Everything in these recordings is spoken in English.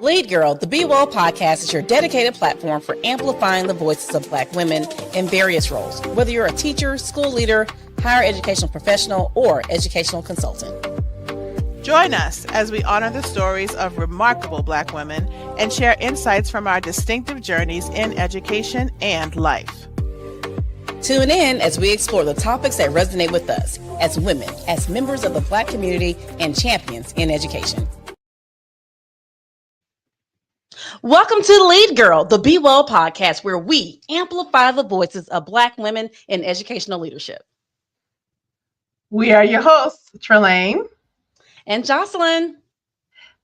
Lead Girl, the BWEL podcast is your dedicated platform for amplifying the voices of Black women in various roles, whether you're a teacher, school leader, higher educational professional, or educational consultant. Join us as we honor the stories of remarkable Black women and share insights from our distinctive journeys in education and life. Tune in as we explore the topics that resonate with us as women, as members of the Black community, and champions in education. Welcome to the Lead Girl, the BWEL podcast, where we amplify the voices of Black women in educational leadership. We are your hosts, Trelane and Jocelyn.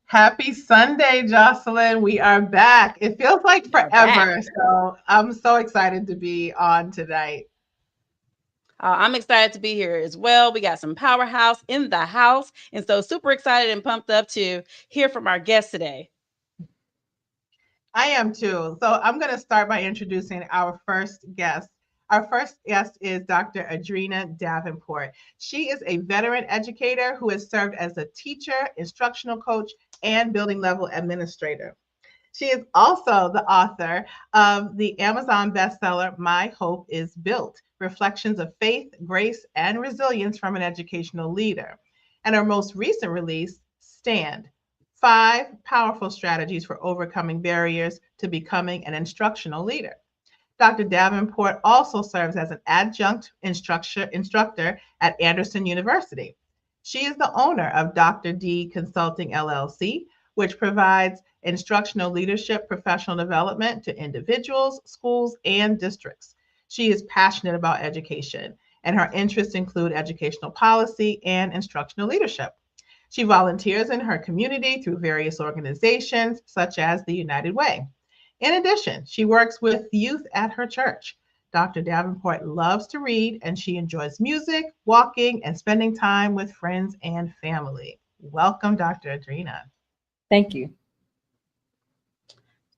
Happy Sunday, Jocelyn. We are back. It feels like forever, so I'm so excited to be on tonight. I'm excited to be here as well. We got some powerhouse in the house, and so super excited and pumped up to hear from our guests today. I am too. So I'm going to start by introducing our first guest. Our first guest is Dr. Adrienne Davenport. She is a veteran educator who has served as a teacher, instructional coach, and building level administrator. She is also the author of the Amazon bestseller, My Hope is Built, Reflections of Faith, Grace, and Resilience from an Educational Leader. And her most recent release, Stand, 5 Powerful Strategies for Overcoming Barriers to Becoming an Instructional Leader. Dr. Davenport also serves as an adjunct instructor at Anderson University. She is the owner of Dr. D Consulting LLC, which provides instructional leadership professional development to individuals, schools, and districts. She is passionate about education, and her interests include educational policy and instructional leadership. She volunteers in her community through various organizations, such as the United Way. In addition, she works with youth at her church. Dr. Davenport loves to read, and she enjoys music, walking, and spending time with friends and family. Welcome, Dr. Adrienne. Thank you.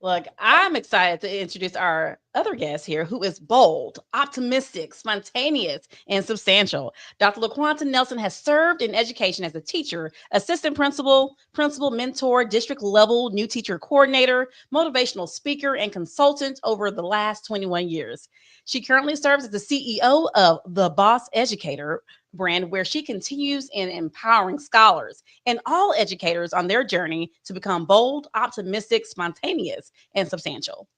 Look, I'm excited to introduce our other guest here, who is bold, optimistic, spontaneous, and substantial. Dr. LaQuanta Nelson has served in education as a teacher, assistant principal, mentor, district level new teacher coordinator, motivational speaker, and consultant over the last 21 years. She currently serves as the CEO of The Boss Educator brand, where she continues in empowering scholars and all educators on their journey to become bold, optimistic, spontaneous, and substantial.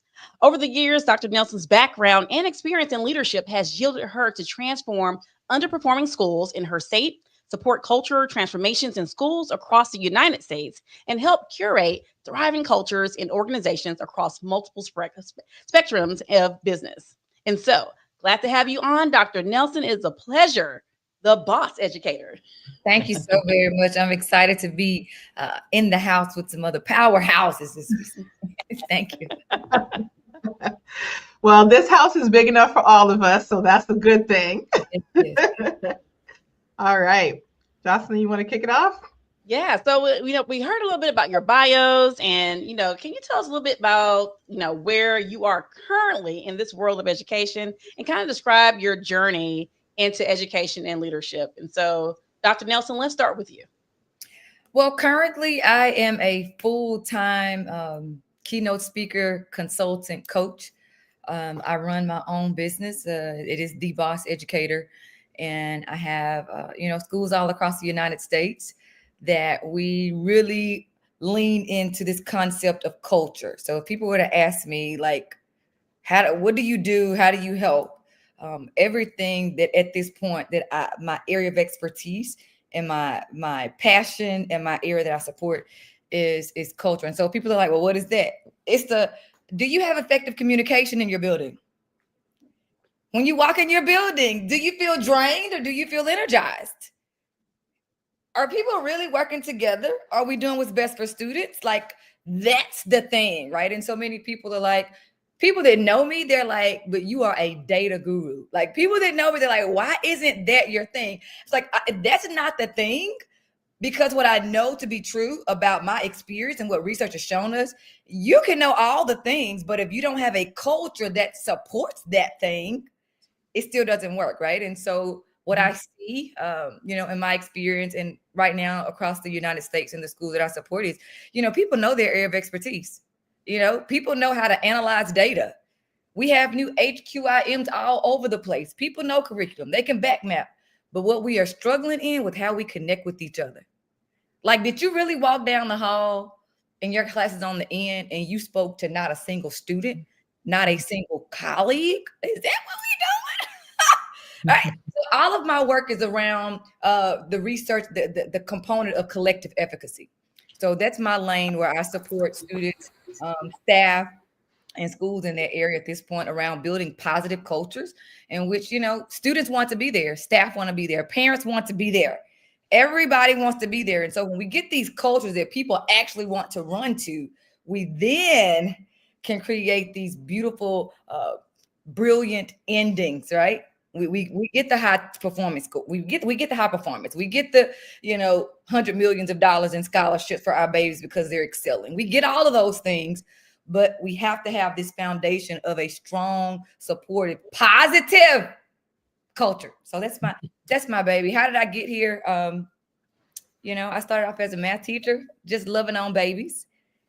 Over the years, Dr. Nelson's background and experience in leadership has yielded her to transform underperforming schools in her state, support culture transformations in schools across the United States, and help curate thriving cultures in organizations across multiple spectrums of business. And so, glad to have you on, Dr. Nelson. It is a pleasure. The Boss Educator. Thank you so very much. I'm excited to be in the house with some other powerhouses. Thank you. Well, this house is big enough for all of us, so that's a good thing. All right. Jocelyn, you want to kick it off? Yeah. So, we heard a little bit about your bios, and, can you tell us a little bit about, where you are currently in this world of education and kind of describe your journey into education and leadership? And so, Dr. Nelson, let's start with you. Well, currently I am a full-time keynote speaker, consultant, coach. I run my own business. It is The Boss Educator. And I have, schools all across the United States that we really lean into this concept of culture. So if people were to ask me, like, what do you do? How do you help? Everything that at this point that my area of expertise and my passion and my area that I support is culture. And so people are like, well, what is that? Do you have effective communication in your building? When you walk in your building, do you feel drained or do you feel energized? Are people really working together? Are we doing what's best for students? Like, that's the thing, right? And so many people are like, people that know me, they're like, but you are a data guru. Like, people that know me, they're like, why isn't that your thing? It's like, that's not the thing, because what I know to be true about my experience and what research has shown us, you can know all the things, but if you don't have a culture that supports that thing, it still doesn't work, right? And so what I see, in my experience and right now across the United States in the school that I support is, people know their area of expertise. People know how to analyze data. We have new HQIMs all over the place. People know curriculum. They can back map. But what we are struggling in with how we connect with each other. Like, did you really walk down the hall and your class is on the end and you spoke to not a single student, not a single colleague? Is that what we doing? Right. So all of my work is around the research, the component of collective efficacy. So that's my lane where I support students, staff, and schools in that area at this point around building positive cultures in which, students want to be there, staff want to be there, parents want to be there. Everybody wants to be there. And so when we get these cultures that people actually want to run to, we then can create these beautiful, brilliant endings, right? We get the high performance. We get the high performance. We get the, $100 million in scholarships for our babies because they're excelling. We get all of those things. But we have to have this foundation of a strong, supportive, positive culture. So that's my baby. How did I get here? I started off as a math teacher, just loving on babies.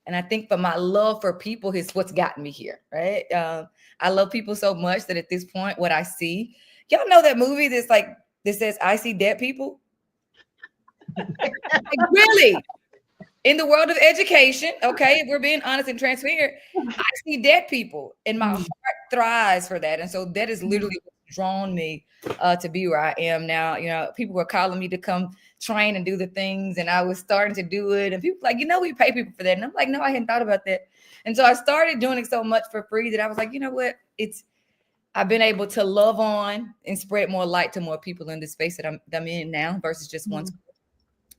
And I think for my love for people is what's gotten me here, right? I love people so much that at this point, what I see, y'all know that movie that says, I see dead people? Like, really? In the world of education, okay, if we're being honest and transparent, I see dead people and my heart thrives for that. And so that is literally what's drawn me to be where I am now. People were calling me to come train and do the things, and I was starting to do it. And people like, we pay people for that. And I'm like, no, I hadn't thought about that. And so I started doing it so much for free that I was like, you know what? I've been able to love on and spread more light to more people in the space that I'm in now versus just one school.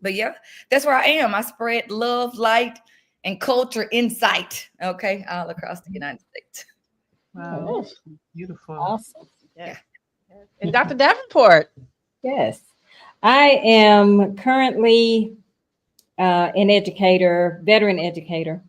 But yeah, that's where I am. I spread love, light, and culture insight, okay, all across the United States. Wow. Beautiful. Awesome. Yeah. And Dr. Davenport. Yes. I am currently an educator, veteran educator.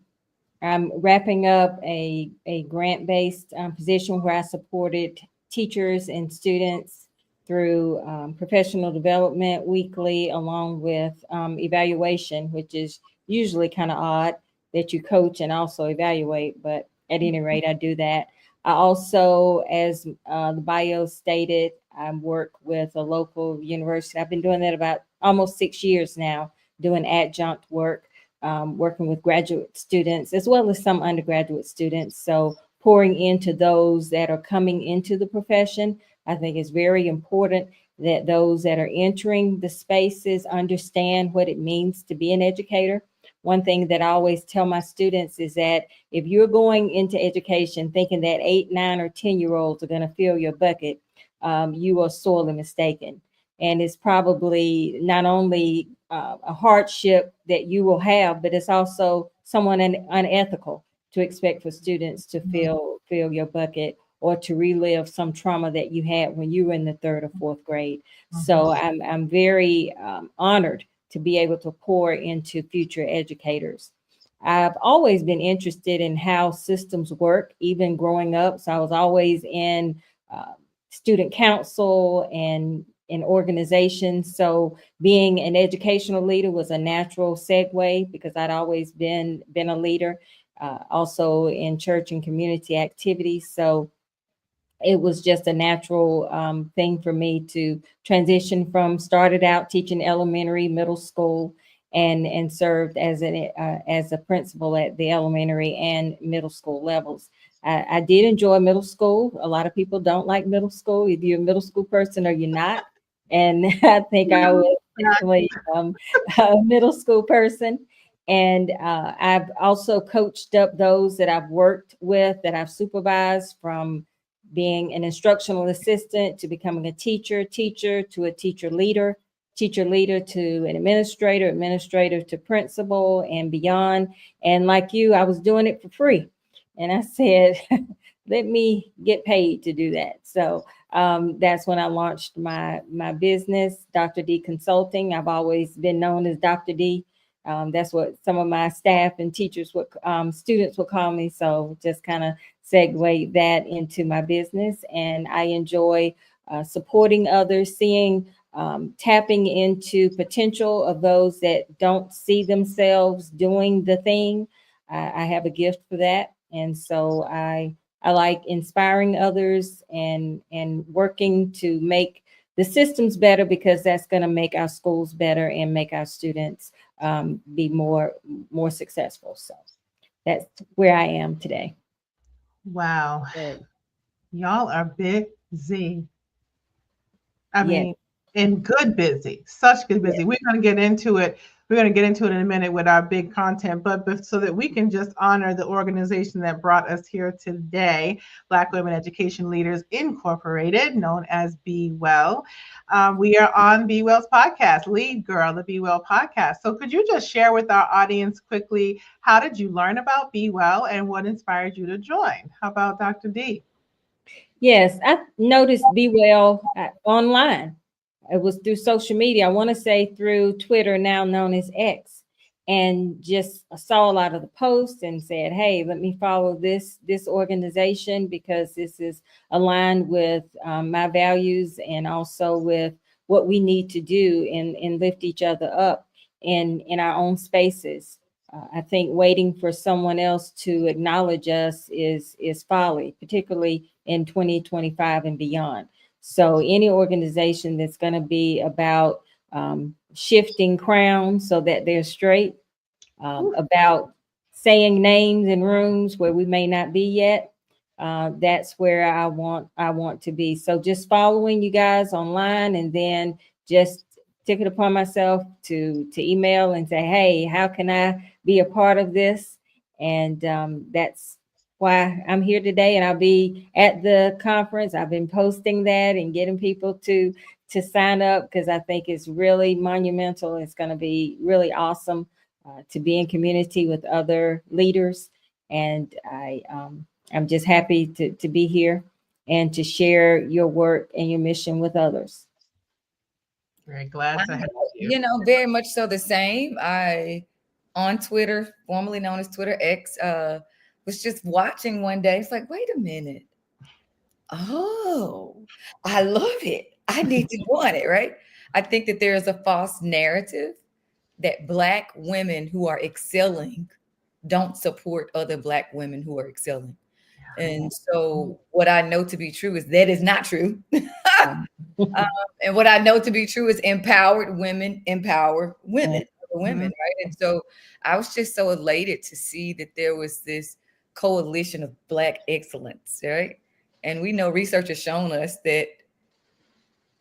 I'm wrapping up a grant-based position where I supported teachers and students through professional development weekly, along with evaluation, which is usually kind of odd that you coach and also evaluate. But at any rate, I do that. I also, as the bio stated, I work with a local university. I've been doing that about almost 6 years now, doing adjunct work, working with graduate students as well as some undergraduate students. So pouring into those that are coming into the profession. I think it's very important that those that are entering the spaces understand what it means to be an educator. One thing that I always tell my students is that if you're going into education thinking that 8, 9, or 10-year-olds are going to fill your bucket, you are sorely mistaken. And it's probably not only a hardship that you will have, but it's also somewhat unethical to expect for students to fill your bucket or to relive some trauma that you had when you were in the 3rd or 4th grade. So I'm very honored to be able to pour into future educators. I've always been interested in how systems work, even growing up. So I was always in student council and in organizations. So being an educational leader was a natural segue because I'd always been a leader, also in church and community activities. So it was just a natural thing for me to transition from, started out teaching elementary, middle school, and served as a principal at the elementary and middle school levels. I did enjoy middle school. A lot of people don't like middle school. Either you're a middle school person or you're not. And I think I was definitely a middle school person. And I've also coached up those that I've worked with, that I've supervised, from being an instructional assistant to becoming a teacher to a teacher leader to an administrator to principal and beyond. And like you, I was doing it for free. And I said, let me get paid to do that. So that's when I launched my business, Dr. D Consulting. I've always been known as Dr. D. That's what some of my staff and teachers students would call me. So just kind of segue that into my business. And I enjoy supporting others, seeing, tapping into potential of those that don't see themselves doing the thing. I have a gift for that. And so I like inspiring others and working to make the systems better, because that's going to make our schools better and make our students be more successful. So that's where I am today. Wow. Good. Y'all are busy. I Yes. mean, and good busy, such good busy. Yes. We're going to get into it. We're going to get into it in a minute with our big content, but so that we can just honor the organization that brought us here today, Black Women Education Leaders Incorporated, known as BWEL. We are on BWEL's podcast, Lead Girl, the BWEL podcast. So could you just share with our audience quickly, how did you learn about BWEL and what inspired you to join? How about Dr. D? Yes, I noticed BWEL online. It was through social media. I want to say through Twitter, now known as X, and just saw a lot of the posts and said, "Hey, let me follow this organization, because this is aligned with my values and also with what we need to do and lift each other up in our own spaces." I think waiting for someone else to acknowledge us is folly, particularly in 2025 and beyond. So any organization that's going to be about shifting crowns so that they're straight, about saying names in rooms where we may not be yet, that's where I want to be. So just following you guys online, and then just took it upon myself to email and say, "Hey, how can I be a part of this?" And that's why I'm here today, and I'll be at the conference. I've been posting that and getting people to sign up, because I think it's really monumental. It's going to be really awesome to be in community with other leaders, and I'm just happy to be here and to share your work and your mission with others. Very glad to have you. You know, very much so the same. I, on Twitter, formerly known as Twitter X, was just watching one day. It's like, wait a minute. Oh, I love it. I need to go on it, right? I think that there is a false narrative that Black women who are excelling don't support other Black women who are excelling. And so what I know to be true is that is not true. And what I know to be true is empowered women empower women, other women, right? And so I was just so elated to see that there was this coalition of Black excellence, right? And we know research has shown us that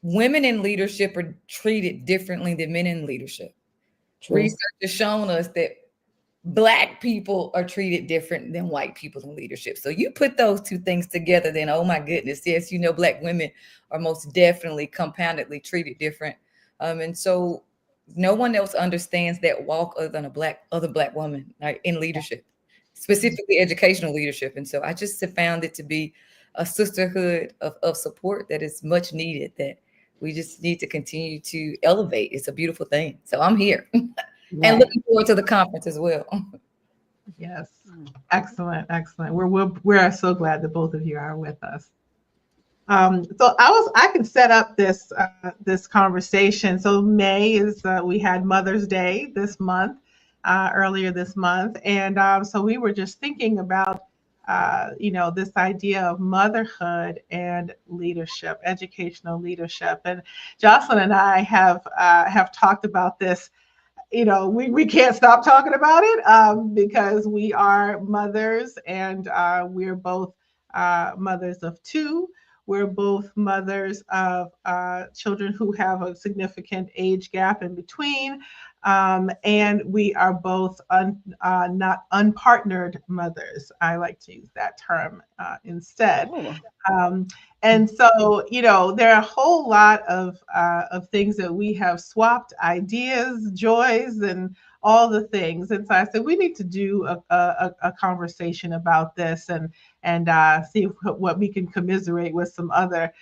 women in leadership are treated differently than men in leadership. True. Research has shown us that Black people are treated different than white people in leadership. So you put those two things together, then, oh my goodness, yes, you know, Black women are most definitely compoundedly treated different. And so no one else understands that walk other than other Black woman, right, in leadership, specifically educational leadership. And so I just have found it to be a sisterhood of support that is much needed, that we just need to continue to elevate. It's a beautiful thing. So I'm here. And looking forward to the conference as well. Yes, excellent, excellent. We're so glad that both of you are with us. So I can set up this this conversation. So May is we had Mother's Day this month, earlier this month, and so we were just thinking about this idea of motherhood and leadership, educational leadership, and Jocelyn and I have talked about this. We can't stop talking about it because we are mothers, and we're both mothers of two. We're both mothers of children who have a significant age gap in between. And we are both not unpartnered mothers. I like to use that term instead. And so, there are a whole lot of things that we have swapped ideas, joys, and all the things. And so I said, we need to do a conversation about this and see what we can commiserate with some other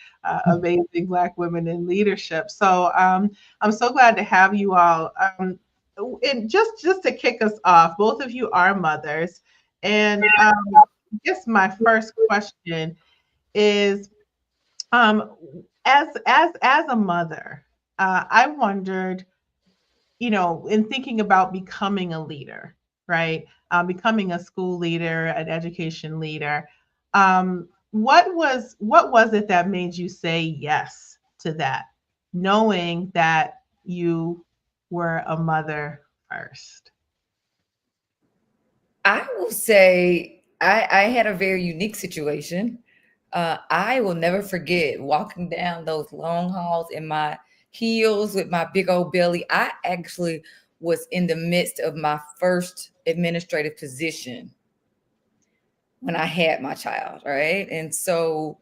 amazing Black women in leadership. So I'm so glad to have you all. And just to kick us off, both of you are mothers. And I guess my first question is, as a mother, I wondered, in thinking about becoming a leader, right? Becoming a school leader, an education leader. What was it that made you say yes to that, knowing that you were a mother first? I will say I had a very unique situation. I will never forget walking down those long halls in my heels with my big old belly. I actually was in the midst of my first administrative position when I had my child, right? And so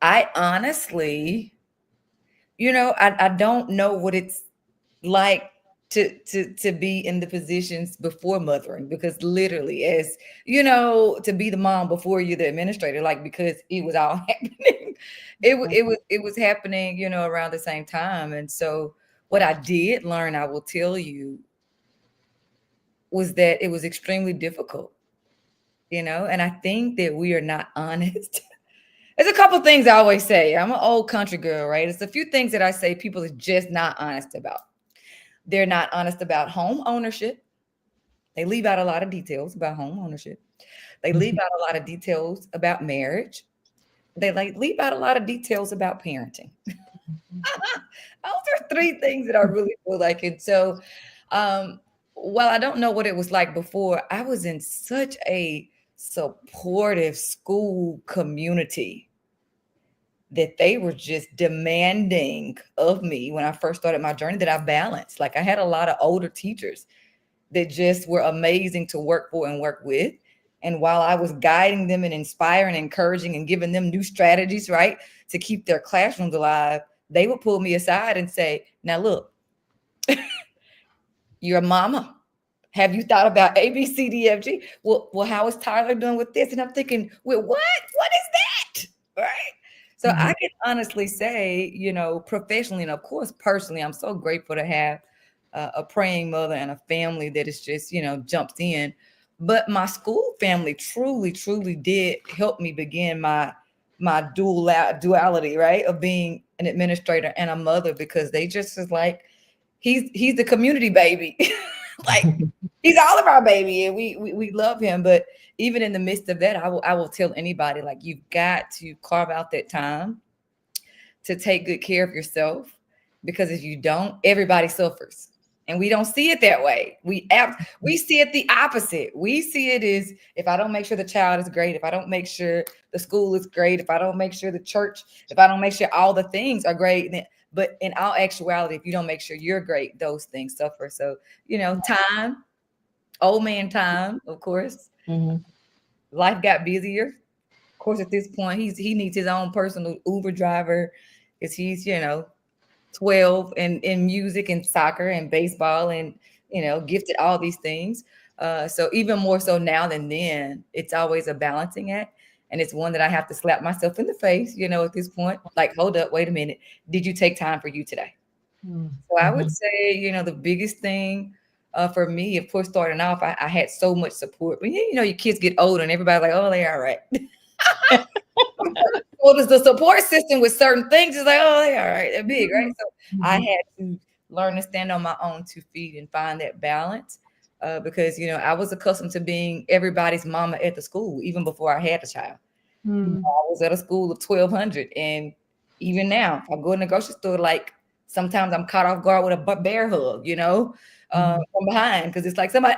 I honestly, I don't know what it's like to be in the positions before mothering, because literally, as to be the mom before you're the administrator, like, because it was all happening. It was happening, around the same time. And so what I did learn, I will tell you, was that it was extremely difficult, and I think that we are not honest. There's a couple things I always say. I'm an old country girl, right? It's a few things that I say people are just not honest about. They're not honest about home ownership. They leave out a lot of details about home ownership. They leave out a lot of details about marriage. They leave out a lot of details about parenting. Those are three things that I really feel like. And so, while I don't know what it was like before, I was in such a supportive school community that they were just demanding of me when I first started my journey that I balanced. Like, I had a lot of older teachers that just were amazing to work for and work with. And while I was guiding them and inspiring, encouraging, and giving them new strategies, right, to keep their classrooms alive, they would pull me aside and say, now look, you're a mama. Have you thought about A, B, C, D, F, G? Well, how is Tyler doing with this? And I'm thinking, with what? What is that? Right? So I can honestly say, professionally, and of course, personally, I'm so grateful to have a praying mother and a family that is just, jumped in. But my school family truly, truly did help me begin my duality, right, of being an administrator and a mother, because they just was like, he's the community baby. Like, he's all of our baby, and we love him. But even in the midst of that, I will tell anybody, like, you've got to carve out that time to take good care of yourself, because if you don't, everybody suffers. And we don't see it that way. We see it the opposite. We see it as, if I don't make sure the child is great, if I don't make sure the school is great, if I don't make sure the church, if I don't make sure all the things are great, then, but in all actuality, if you don't make sure you're great, those things suffer. So, time, old man time, of course. Life got busier. Of course, at this point, he needs his own personal Uber driver, because he's, 12 and in music and soccer and baseball and, gifted all these things. So even more so now than then, it's always a balancing act. And it's one that I have to slap myself in the face, at this point, like, hold up, wait a minute. Did you take time for you today? So I would say, the biggest thing for me, of course, starting off, I had so much support. But, your kids get older and everybody's like, oh, they're all right. Well, there's the support system with certain things. It's like, oh, they're all right. They're big, right? So I had to learn to stand on my own 2 feet and find that balance. Because, I was accustomed to being everybody's mama at the school, even before I had a child. I was at a school of 1,200. And even now, if I go in the grocery store, like, sometimes I'm caught off guard with a bear hug, from behind, because it's like somebody,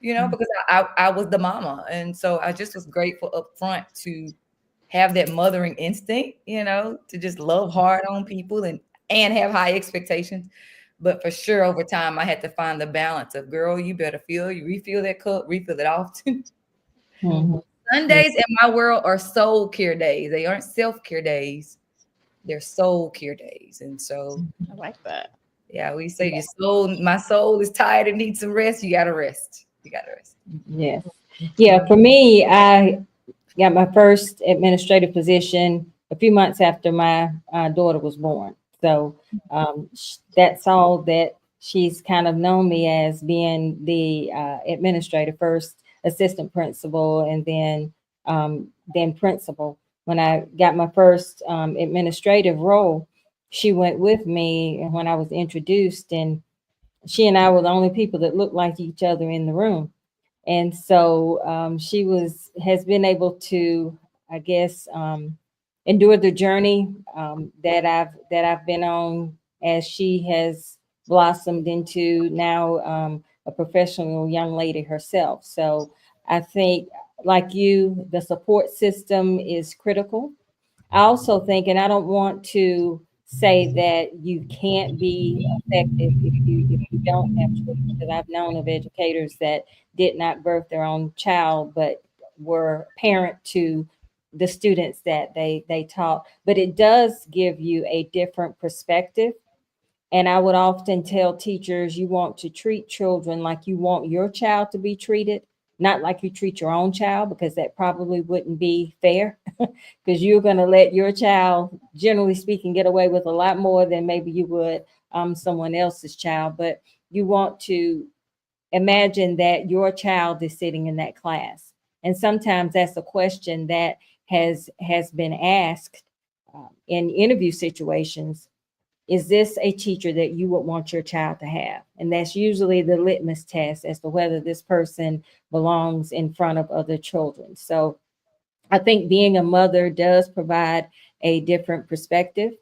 because I was the mama. And so I just was grateful up front to have that mothering instinct, to just love hard on people and have high expectations. But for sure, over time, I had to find the balance of, girl, you better you refill that cup, refill it often. Sundays in my world are soul care days. They aren't self-care days. They're soul care days. And so I like that. Yeah, we say my soul is tired and needs some rest. You got to rest. Yes. Yeah. For me, I got my first administrative position a few months after my daughter was born. So that's all that she's kind of known me as, being the administrator, first assistant principal, and then principal. when I got my first administrative role, she went with me when I was introduced, and she and I were the only people that looked like each other in the room. And so she has been able to, I guess, endure the journey that I've been on, as she has blossomed into now a professional young lady herself. So I think, like you, the support system is critical. I also think, and I don't want to say that you can't be effective if you don't have children, because I've known of educators that did not birth their own child, but were parent to the students that they taught. But it does give you a different perspective. And I would often tell teachers, you want to treat children like you want your child to be treated, not like you treat your own child, because that probably wouldn't be fair. Because you're going to let your child, generally speaking, get away with a lot more than maybe you would someone else's child. But you want to imagine that your child is sitting in that class. And sometimes that's a question that has been asked in interview situations. Is this a teacher that you would want your child to have? And that's usually the litmus test as to whether this person belongs in front of other children. So I think being a mother does provide a different perspective.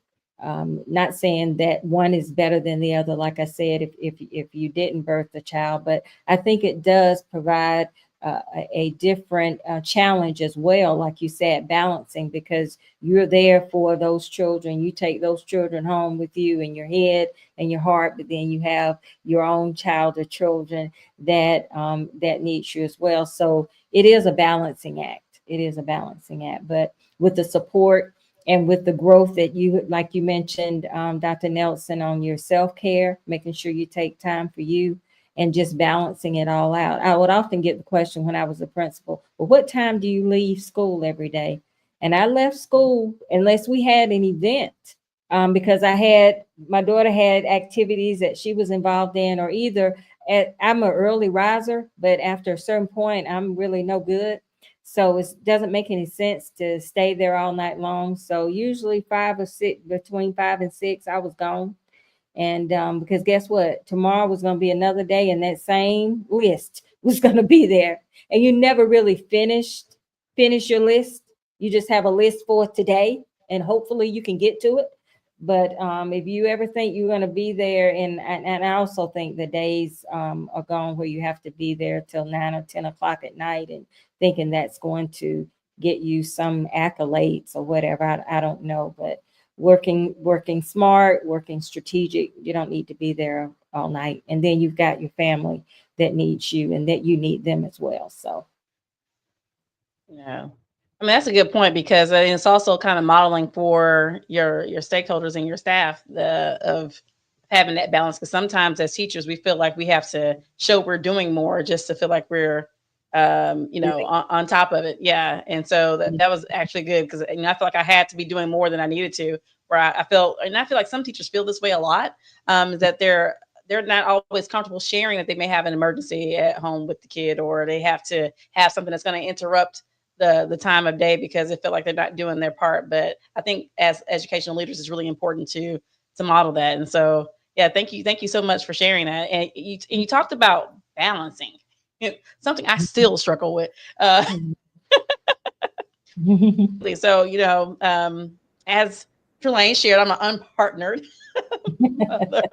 Not saying that one is better than the other, like I said, if you didn't birth the child, but I think it does provide a different challenge as well, like you said, balancing, because you're there for those children. You take those children home with you in your head and your heart, but then you have your own child or children that needs you as well. So it is a balancing act. It is a balancing act, but with the support and with the growth that you, like you mentioned, Dr. Nelson, on your self-care, making sure you take time for you and just balancing it all out. I would often get the question when I was a principal, well, what time do you leave school every day? And I left school unless we had an event, because my daughter had activities that she was involved in, or either I'm an early riser, but after a certain point, I'm really no good. So it doesn't make any sense to stay there all night long. So usually 5 or 6, between 5 and 6, I was gone. And because guess what? Tomorrow was going to be another day, and that same list was going to be there. And you never really finish your list. You just have a list for today, and hopefully you can get to it. But if you ever think you're going to be there, and I also think the days are gone where you have to be there till 9 or 10 o'clock at night and thinking that's going to get you some accolades or whatever. I don't know, but working smart, working strategic, you don't need to be there all night. And then you've got your family that needs you and that you need them as well. So yeah. I mean, that's a good point, because it's also kind of modeling for your stakeholders and your staff of having that balance. Because sometimes as teachers, we feel like we have to show we're doing more just to feel like we're, on top of it. Yeah. And so that was actually good, because I feel like I had to be doing more than I needed to. Where I feel like some teachers feel this way a lot, that they're not always comfortable sharing that they may have an emergency at home with the kid, or they have to have something that's going to interrupt the time of day because they feel like they're not doing their part. But I think as educational leaders, it's really important to model that. And so, yeah, thank you so much for sharing that. And you talked about balancing, something I still struggle with. So, as Trelane shared, I'm an unpartnered mother.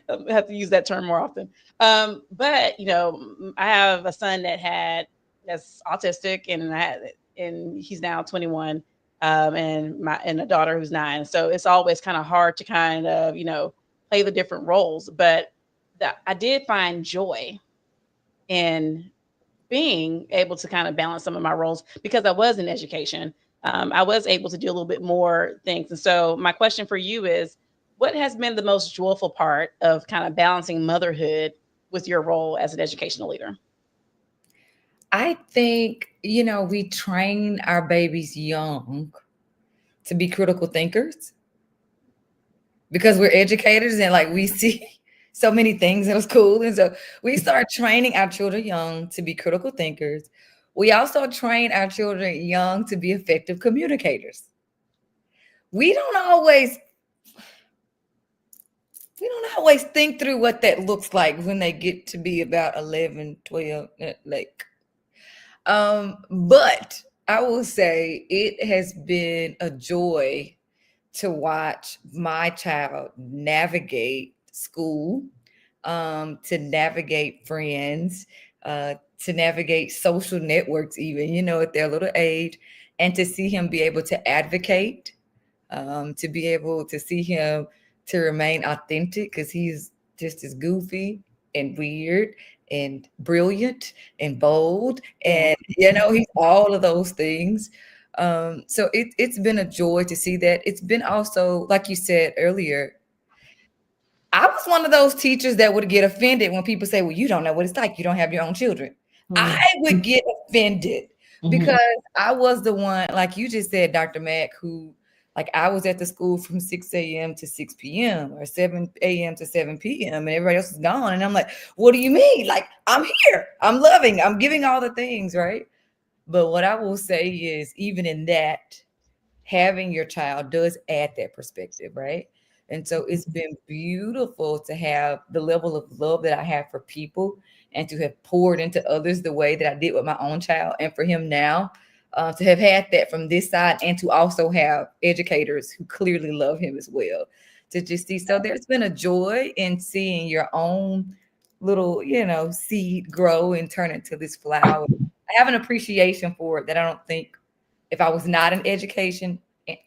I have to use that term more often. But I have a son that's autistic, and he's now 21, and a daughter who's 9. So it's always kind of hard to kind of play the different roles. But I did find joy in being able to kind of balance some of my roles, because I was in education. I was able to do a little bit more things. And so my question for you is, what has been the most joyful part of kind of balancing motherhood with your role as an educational leader? I think, we train our babies young to be critical thinkers, because we're educators and like we see so many things in school. And so we start training our children young to be critical thinkers. We also train our children young to be effective communicators. We don't always think through what that looks like when they get to be about 11, 12, like but I will say it has been a joy to watch my child navigate school, to navigate friends, to navigate social networks, even, at their little age, and to see him be able to advocate, to be able to see him to remain authentic because he's just as goofy and weird and brilliant and bold. And, he's all of those things. So it's been a joy to see that. It's been also, like you said earlier, I was one of those teachers that would get offended when people say, well, you don't know what it's like. You don't have your own children. I would get offended because I was the one, like you just said, Dr. Mack, who, like, I was at the school from 6 a.m. to 6 p.m. or 7 a.m. to 7 p.m. and everybody else is gone. And I'm like, what do you mean? Like, I'm here. I'm loving. I'm giving all the things, right? But what I will say is, even in that, having your child does add that perspective, right? And so it's been beautiful to have the level of love that I have for people and to have poured into others the way that I did with my own child. And for him now, to have had that from this side and to also have educators who clearly love him as well. To just see, so there's been a joy in seeing your own little, seed grow and turn into this flower. I have an appreciation for it that I don't think, if I was not in education,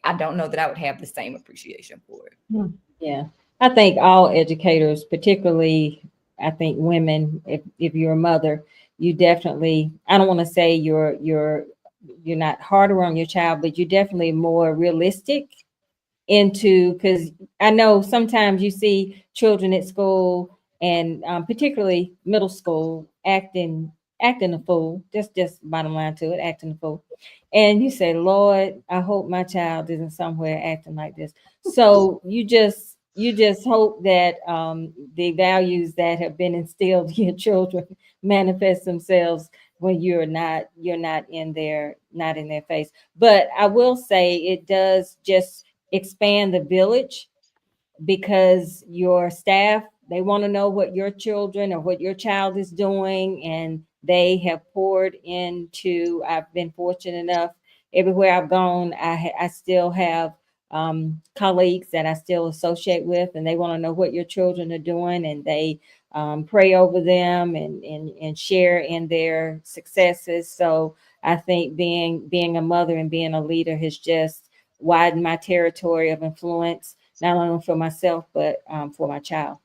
I don't know that I would have the same appreciation for it. Yeah. I think all educators, particularly, I think women, if you're a mother, you definitely, I don't want to say you're not harder on your child, but you're definitely more realistic into, because I know sometimes you see children at school and particularly middle school acting a fool, just bottom line to it, acting a fool. And you say, Lord, I hope my child isn't somewhere acting like this. So you just hope that the values that have been instilled in your children manifest themselves when you're not in their face. But I will say it does just expand the village, because your staff, they want to know what your children or what your child is doing, and they have poured into. I've been fortunate enough, everywhere I've gone, I still have colleagues that I still associate with, and they want to know what your children are doing, and they pray over them and share in their successes. So I think being a mother and being a leader has just widened my territory of influence, not only for myself, but for my child.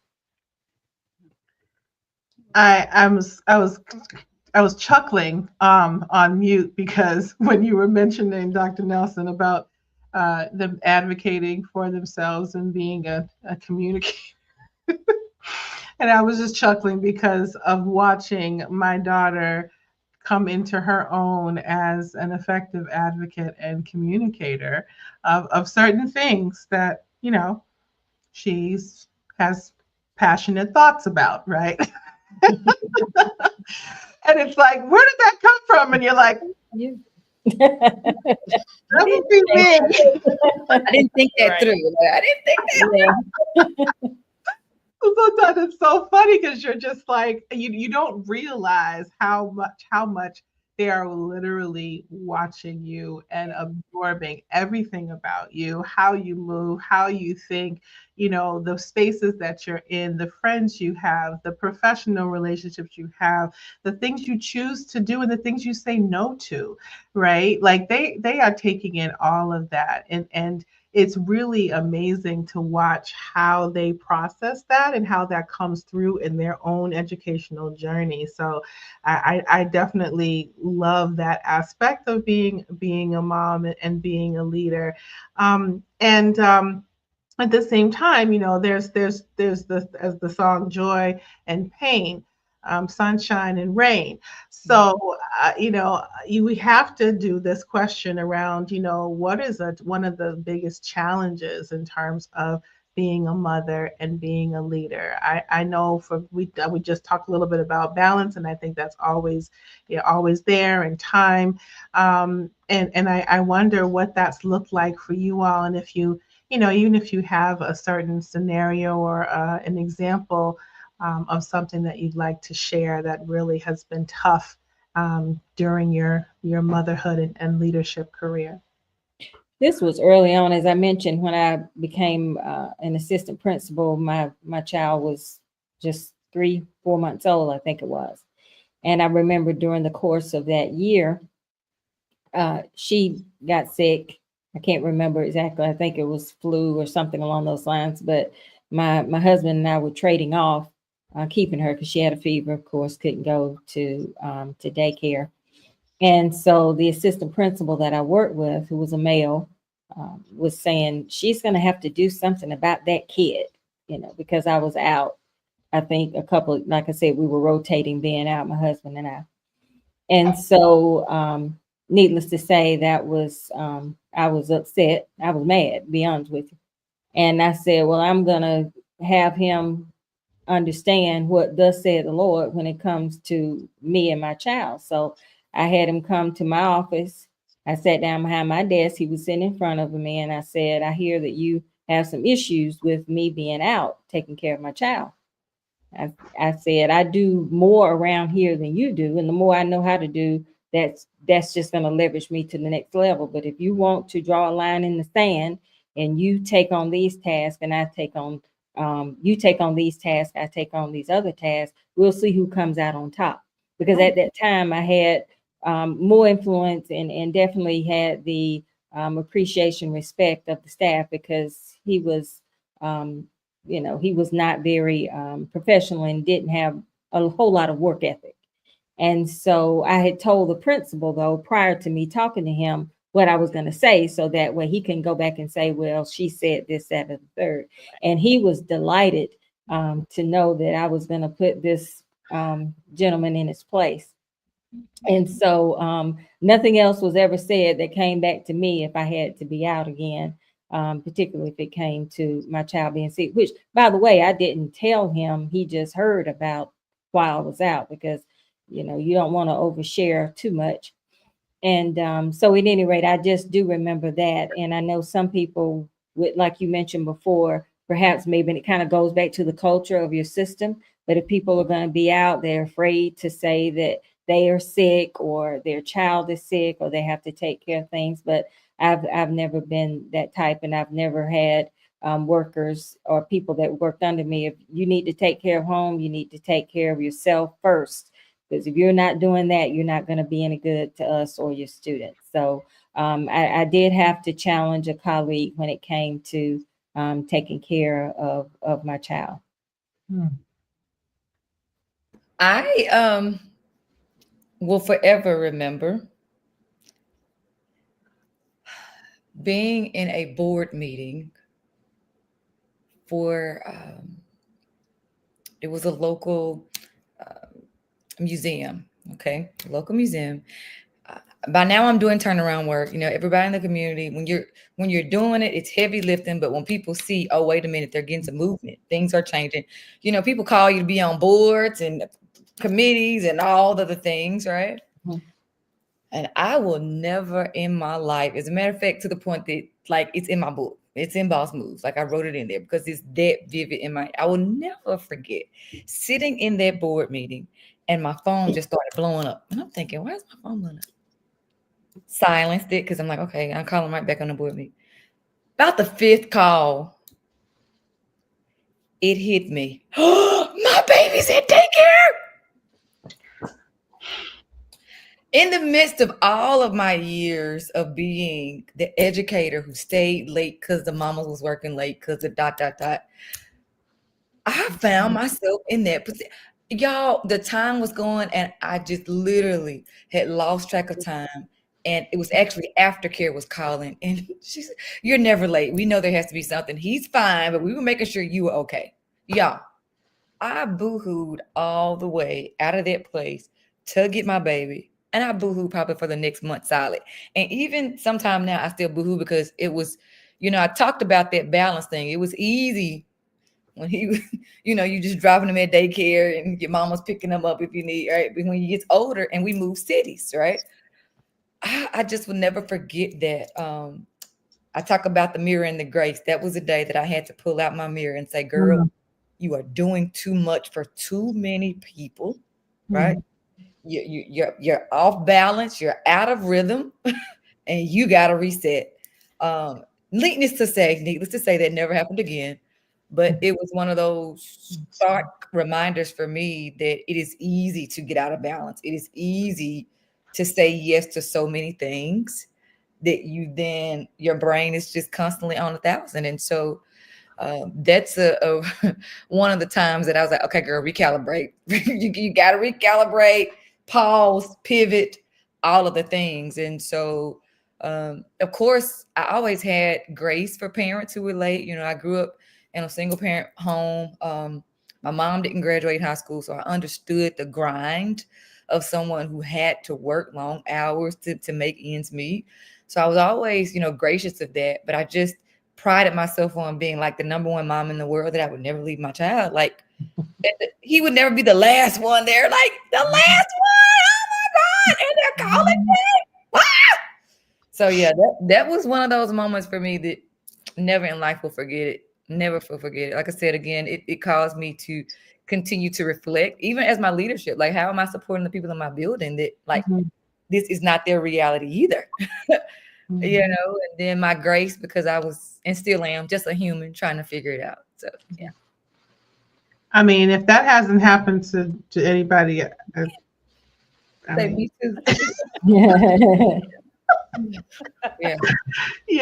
I was chuckling on mute because when you were mentioning, Dr. Nelson, about them advocating for themselves and being a communicator. And I was just chuckling because of watching my daughter come into her own as an effective advocate and communicator of certain things that, she's has passionate thoughts about, right? And it's like, where did that come from? And you're like, Yeah. that would be me. I didn't think that through. I didn't think that. Yeah. Sometimes it's so funny because you're just like, you don't realize how much they are literally watching you and absorbing everything about you, how you move, how you think, the spaces that you're in, the friends you have, the professional relationships you have, the things you choose to do and the things you say no to, right? Like they are taking in all of that, and it's really amazing to watch how they process that and how that comes through in their own educational journey. So I definitely love that aspect of being a mom and being a leader. And at the same time, there's the, as the song Joy and Pain, sunshine and rain. So, we have to do this question around, what is one of the biggest challenges in terms of being a mother and being a leader? I know we just talked a little bit about balance, and I think that's always always there, and time. And I wonder what that's looked like for you all, and if you even if you have a certain scenario or an example of something that you'd like to share that really has been tough during your motherhood and leadership career. This was early on, as I mentioned, when I became an assistant principal. My child was just 3-4 months old, I think it was. And I remember during the course of that year, she got sick. I can't remember exactly. I think it was flu or something along those lines. But my husband and I were trading off keeping her because she had a fever. Of course, couldn't go to daycare. And so the assistant principal that I worked with, who was a male, was saying she's going to have to do something about that kid, because I was out. I think like I said, we were rotating being out, my husband and I. And so, needless to say, that was, I was upset. I was mad, to be honest with you. And I said, well, I'm going to have him understand what thus said the Lord when it comes to me and my child. So I had him come to my office. I sat down behind my desk. He was sitting in front of me, and I said, I hear that you have some issues with me being out taking care of my child. I said, I do more around here than you do. And the more I know how to do, that's just going to leverage me to the next level. But if you want to draw a line in the sand and you take on these tasks and I take on, you take on these tasks, I take on these other tasks, we'll see who comes out on top. Because at that time I had more influence and definitely had the appreciation, respect of the staff, because he was, he was not very professional and didn't have a whole lot of work ethic. And so I had told the principal, though, prior to me talking to him, what I was going to say, so that way he can go back and say, well, she said this, that, and the third. And he was delighted to know that I was going to put this gentleman in his place. And so nothing else was ever said that came back to me if I had to be out again, particularly if it came to my child being sick, which, by the way, I didn't tell him. He just heard about while I was out, because, you don't want to overshare too much. And so at any rate, I just do remember that. And I know some people, like you mentioned before, perhaps maybe it kind of goes back to the culture of your system. But if people are going to be out, they're afraid to say that they are sick or their child is sick or they have to take care of things. But I've never been that type, and I've never had workers or people that worked under me. If you need to take care of home, you need to take care of yourself first. Because if you're not doing that, you're not going to be any good to us or your students. So I did have to challenge a colleague when it came to taking care of my child. I will forever remember being in a board meeting for, it was a local museum, okay, local museum. By now I'm doing turnaround work. Everybody in the community, when you're doing it, it's heavy lifting. But when people see, oh, wait a minute, they're getting some movement, things are changing. People call you to be on boards and committees and all the other things, right? Mm-hmm. And I will never in my life, as a matter of fact, to the point that, like, it's in my book, it's in Boss Moves, like I wrote it in there because it's that vivid I will never forget sitting in that board meeting and my phone just started blowing up. And I'm thinking, why is my phone blowing up? Silenced it because I'm like, okay, I'm calling right back on the board meeting. About the 5th call, it hit me. My baby's in daycare. In the midst of all of my years of being the educator who stayed late because the mama was working late because of ... I found myself in that position. Y'all, the time was going and I just literally had lost track of time. And it was actually aftercare was calling. And she said, you're never late. We know there has to be something. He's fine, but we were making sure you were okay. Y'all, I boo-hooed all the way out of that place to get my baby. And I boo-hoo probably for the next month solid. And even sometime now, I still boo-hoo because it was, I talked about that balance thing. It was easy when he, you just dropping him at daycare and your mama's picking him up if you need, right? But when he gets older and we move cities, right? I just will never forget that. I talk about the mirror and the grace. That was a day that I had to pull out my mirror and say, girl, you are doing too much for too many people, right? You're off balance, you're out of rhythm, and you got to reset. Needless to say that never happened again. But it was one of those stark reminders for me that it is easy to get out of balance. It is easy to say yes to so many things that your brain is just constantly on 1,000. And so that's a one of the times that I was like, okay, girl, recalibrate. you got to recalibrate, pause, pivot, all of the things. And so, of course, I always had grace for parents who were late. I grew up in a single parent home. My mom didn't graduate high school, so I understood the grind of someone who had to work long hours to make ends meet. So I was always, gracious of that, but I just prided myself on being like the number one mom in the world, that I would never leave my child. Like he would never be the last one there, like the last one. Oh my God. And they're calling me. Ah! So yeah, that was one of those moments for me that never in life will forget it. Never will forget it. Like I said, again, it caused me to continue to reflect, even as my leadership, like how am I supporting the people in my building that like this is not their reality either. And then my grace, because I was and still am just a human trying to figure it out. So yeah. I mean, if that hasn't happened to anybody, Me too. Yeah.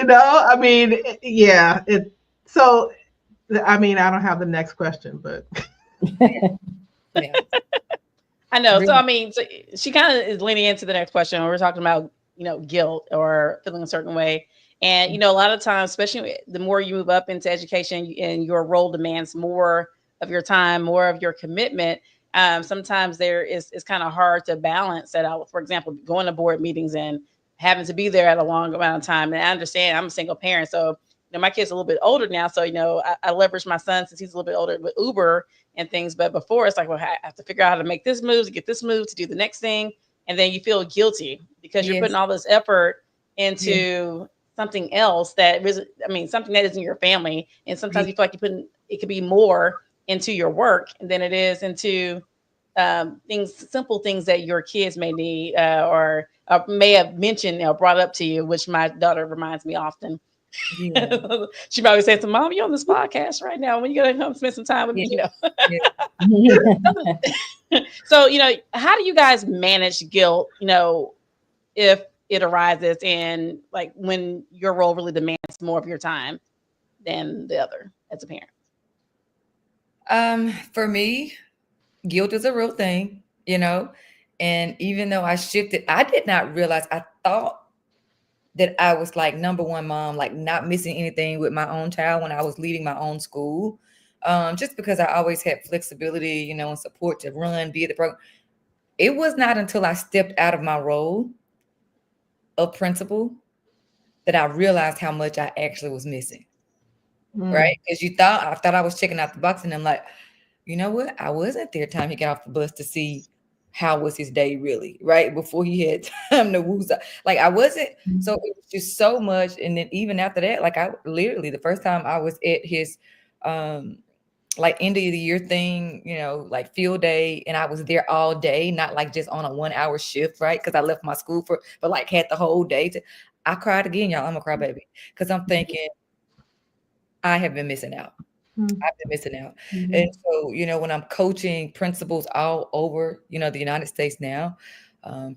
I mean, yeah. So, I mean, I don't have the next question, but. Yeah. I know. So, I mean, so she kind of is leaning into the next question. We're talking about, guilt or feeling a certain way. And, a lot of times, especially the more you move up into education and your role demands more of your time, more of your commitment, sometimes it's kind of hard to balance that out. For example, going to board meetings and having to be there at a long amount of time. And I understand I'm a single parent. So, my kid's a little bit older now. So, I leverage my son since he's a little bit older with Uber and things. But before it's like, well, I have to figure out how to make this move, to get this move, to do the next thing. And then you feel guilty because you're putting all this effort into something else that is, something that isn't your family. And sometimes you feel like it could be more into your work than it is into simple things that your kids may need or may have mentioned or brought up to you, which my daughter reminds me often. Yeah. She probably said to Mom, you're on this podcast right now. When you gonna come spend some time with me? So, how do you guys manage guilt, if it arises and like when your role really demands more of your time than the other as a parent? For me, guilt is a real thing, and even though I shifted, I did not realize, I thought that I was like number one mom, like not missing anything with my own child when I was leading my own school. Just because I always had flexibility, and support to run, be at the program. It was not until I stepped out of my role of principal that I realized how much I actually was missing. Right? Because I thought I was checking out the box, and I'm like, you know what? I wasn't there time he got off the bus to see how was his day really, right? Before he had time to wooz up. Like I wasn't, so it was just so much. And then even after that, like I literally, the first time I was at his like end of the year thing, like field day, and I was there all day, not like just on a 1 hour shift, right? Because I left my school but like had the whole day I cried again, y'all. I'm a crybaby because I'm thinking I have been missing out. I've been missing out. And so, when I'm coaching principals all over, the United States now,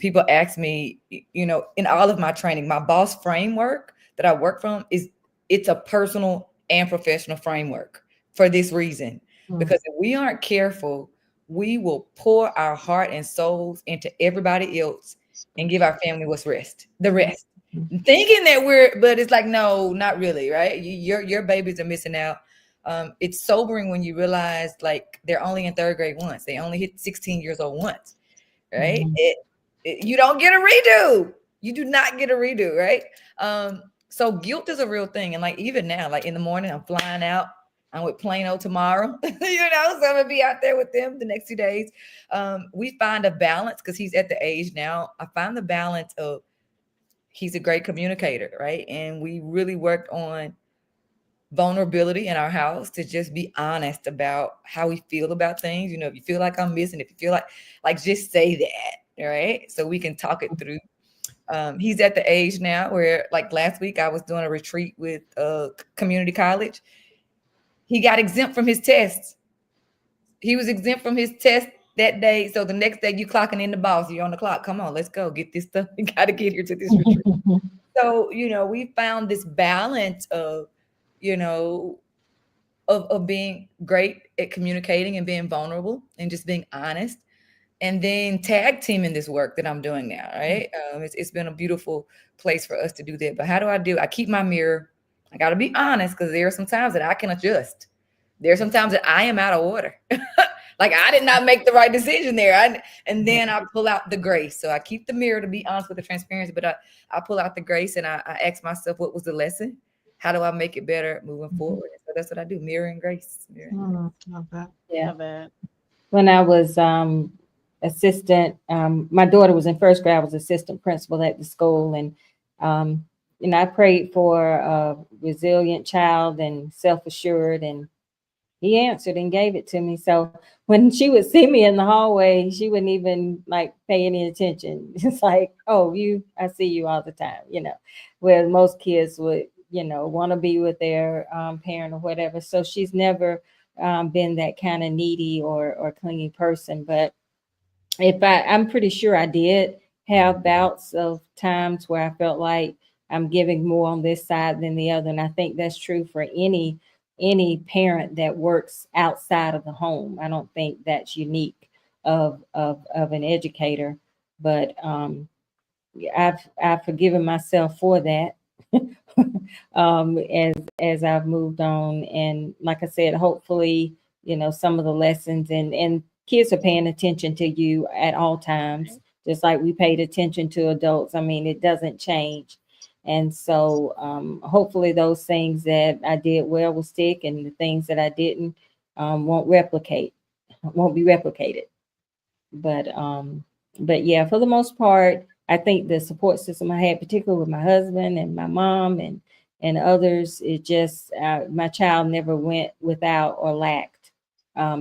people ask me, in all of my training, my boss framework that I work from it's a personal and professional framework for this reason. Because if we aren't careful, we will pour our heart and souls into everybody else and give our family the rest. Thinking that but it's like, no, not really, right? Your babies are missing out. It's sobering when you realize like they're only in third grade once. They only hit 16 years old once, right? You don't get a redo. You do not get a redo, right? So guilt is a real thing. And like even now, like in the morning, I'm flying out. I'm with Plano tomorrow, so I'm gonna be out there with them the next 2 days. We find a balance because he's at the age now. I find the balance of he's a great communicator, right? And we really worked on vulnerability in our house to just be honest about how we feel about things. If you feel like I'm missing, if you feel like just say that, right? So we can talk it through. He's at the age now where, like last week, I was doing a retreat with community college. He got exempt from his tests. He was exempt from his test that day. So the next day, you clocking in the boss, you're on the clock. Come on, let's go get this stuff. We got to get here to this retreat. So, we found this balance of, of being great at communicating and being vulnerable and just being honest. And then tag teaming this work that I'm doing now, right? It's been a beautiful place for us to do that. But how do? I keep my mirror. I got to be honest because there are some times that I can adjust. There are some times that I am out of order. Like I did not make the right decision there. And then I pull out the grace. So I keep the mirror to be honest with the transparency, but I pull out the grace and I ask myself, what was the lesson? How do I make it better moving forward? So that's what I do, mirror and grace. Love that. Yeah. Love it. When I was assistant, my daughter was in first grade. I was assistant principal at the school, and I prayed for a resilient child and self-assured, and he answered and gave it to me. So when she would see me in the hallway, she wouldn't even like pay any attention. It's like, oh, I see you all the time, where most kids would, want to be with their parent or whatever. So she's never been that kind of needy or clingy person. But I'm pretty sure I did have bouts of times where I felt like I'm giving more on this side than the other. And I think that's true for any parent that works outside of the home. I don't think that's unique of an educator, but I've forgiven myself for that as I've moved on. And like I said, hopefully, some of the lessons and kids are paying attention to you at all times, just like we paid attention to adults. I mean, it doesn't change. And so hopefully those things that I did well will stick, and the things that I didn't won't be replicated. But yeah, for the most part, I think the support system I had, particularly with my husband and my mom and others, it just my child never went without or lacked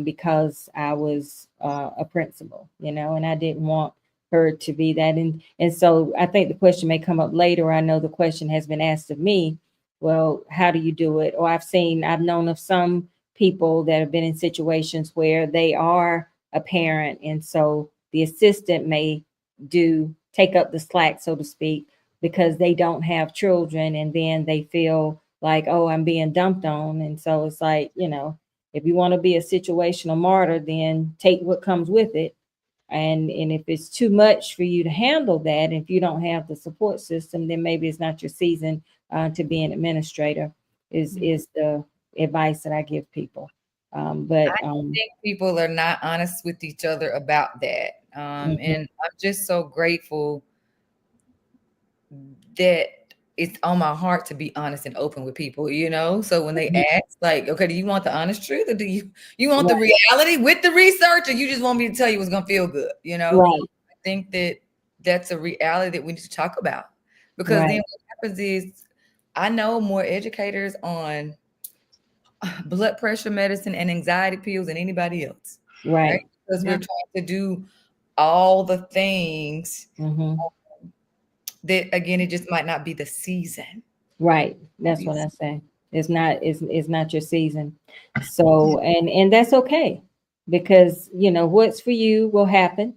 because I was a principal, and I didn't want her to be that. And so I think the question may come up later. I know the question has been asked of me, well, how do you do it? Or I've known of some people that have been in situations where they are a parent. And so the assistant may take up the slack, so to speak, because they don't have children. And then they feel like, oh, I'm being dumped on. And so it's like, if you want to be a situational martyr, then take what comes with it. And if it's too much for you to handle that, if you don't have the support system, then maybe it's not your season to be an administrator, is the advice that I give people. But I think people are not honest with each other about that. And I'm just so grateful that it's on my heart to be honest and open with people, So when they ask, like, okay, do you want the honest truth, or do you want the reality with the research, or you just want me to tell you what's gonna feel good, Right. I think that's a reality that we need to talk about, because then what happens is I know more educators on blood pressure medicine and anxiety pills than anybody else, right? Because we're trying to do all the things. That again, it just might not be the season. Right. That's what I say. It's not your season. So, and that's okay, because, what's for you will happen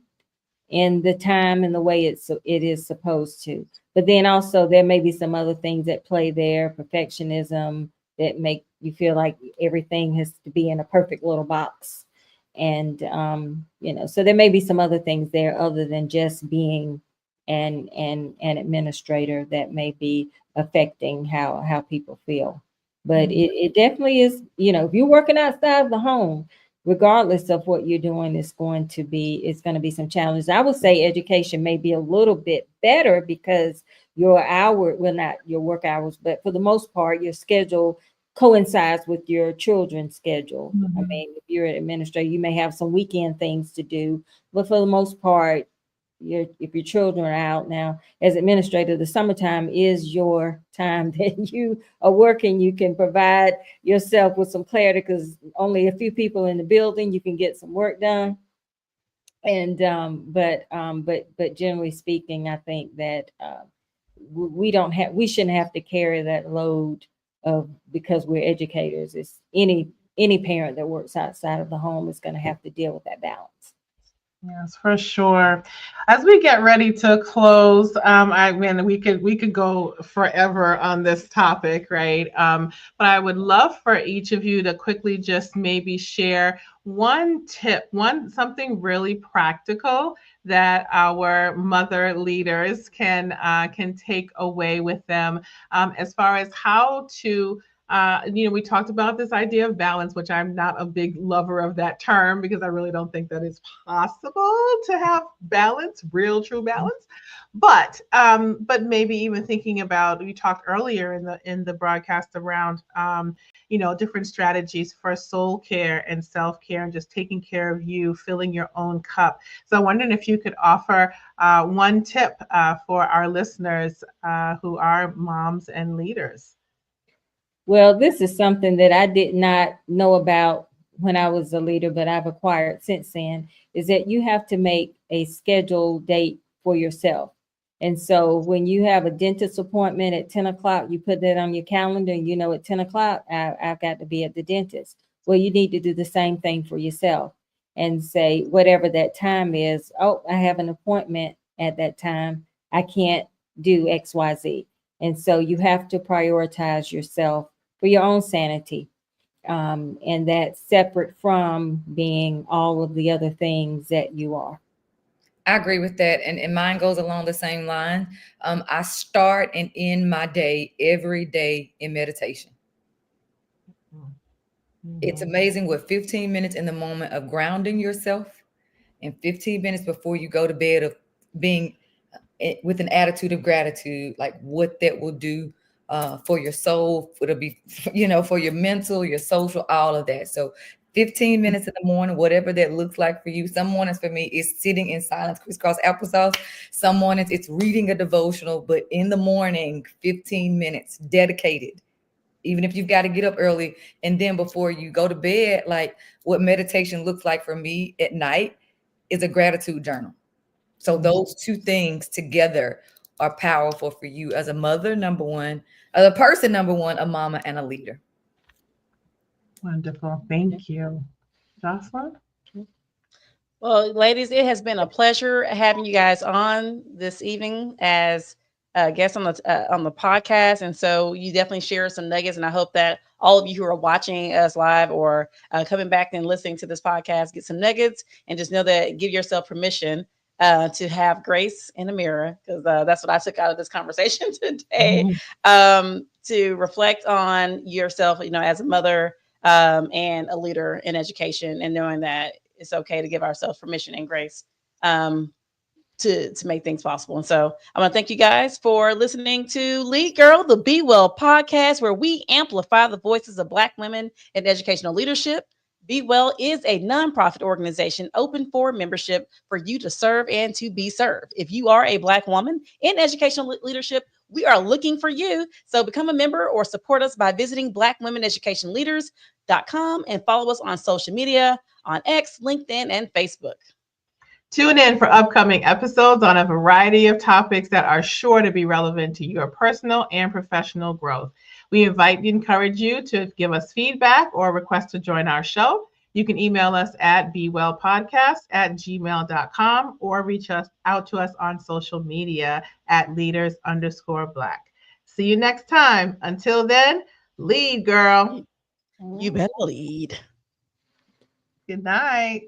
in the time and the way it is supposed to. But then also there may be some other things at play there, perfectionism, that make you feel like everything has to be in a perfect little box. And, so there may be some other things there other than just being an administrator that may be affecting how people feel. But it definitely is, if you're working outside of the home, regardless of what you're doing, it's going to be some challenges. I would say education may be a little bit better because your hour, well, not your work hours, but for the most part, your schedule coincides with your children's schedule. I mean, if you're an administrator, you may have some weekend things to do, but for the most part, if your children are out now, as administrator, the summertime is your time that you are working. You can provide yourself with some clarity because only a few people in the building, you can get some work done. And but generally speaking, I think that we shouldn't have to carry that load of, because we're educators. It's any parent that works outside of the home is going to have to deal with that balance. Yes, for sure. As we get ready to close, I mean, we could go forever on this topic, right? But I would love for each of you to quickly just maybe share one tip, something really practical that our mother leaders can take away with them, as far as how to. We talked about this idea of balance, which I'm not a big lover of that term because I really don't think that it's possible to have balance, real true balance. But maybe even thinking about, we talked earlier in the broadcast around different strategies for soul care and self-care and just taking care of you, filling your own cup. So I'm wondering if you could offer one tip for our listeners who are moms and leaders. Well, this is something that I did not know about when I was a leader, but I've acquired since then, is that you have to make a scheduled date for yourself. And so when you have a dentist appointment at 10 o'clock, you put that on your calendar and at 10 o'clock, I've got to be at the dentist. Well, you need to do the same thing for yourself and say, whatever that time is, oh, I have an appointment at that time. I can't do X, Y, Z. And so you have to prioritize yourself for your own sanity. And that's separate from being all of the other things that you are. I agree with that. And mine goes along the same line. I start and end my day every day in meditation. Mm-hmm. It's amazing what 15 minutes in the moment of grounding yourself and 15 minutes before you go to bed of being with an attitude of gratitude, like what that will do for your soul. It'll be, for your mental, your social, all of that. So 15 minutes in the morning, whatever that looks like for you. Some mornings for me is sitting in silence, crisscross applesauce. Some mornings it's reading a devotional, but in the morning, 15 minutes dedicated, even if you've got to get up early. And then before you go to bed, like what meditation looks like for me at night is a gratitude journal. So those two things together are powerful for you as a mother, number one, as a person, number one, a mama and a leader. Wonderful. Thank you. Jocelyn? Well, ladies, it has been a pleasure having you guys on this evening as guests on the podcast. And so you definitely share some nuggets. And I hope that all of you who are watching us live or coming back and listening to this podcast get some nuggets, and just know that give yourself permission to have grace in the mirror, because that's what I took out of this conversation today. To reflect on yourself, as a mother and a leader in education, and knowing that it's okay to give ourselves permission and grace to make things possible. And so I want to thank you guys for listening to Lead Girl, the BWEL podcast, where we amplify the voices of Black women in educational leadership. BWEL is a nonprofit organization open for membership for you to serve and to be served. If you are a Black woman in educational leadership, we are looking for you. So become a member or support us by visiting blackwomeneducationleaders.com and follow us on social media on X, LinkedIn, and Facebook. Tune in for upcoming episodes on a variety of topics that are sure to be relevant to your personal and professional growth. We encourage you to give us feedback or request to join our show. You can email us at bewellpodcast@gmail.com or reach out to us on social media at leaders_black. See you next time. Until then, lead, girl. You better lead. Good night.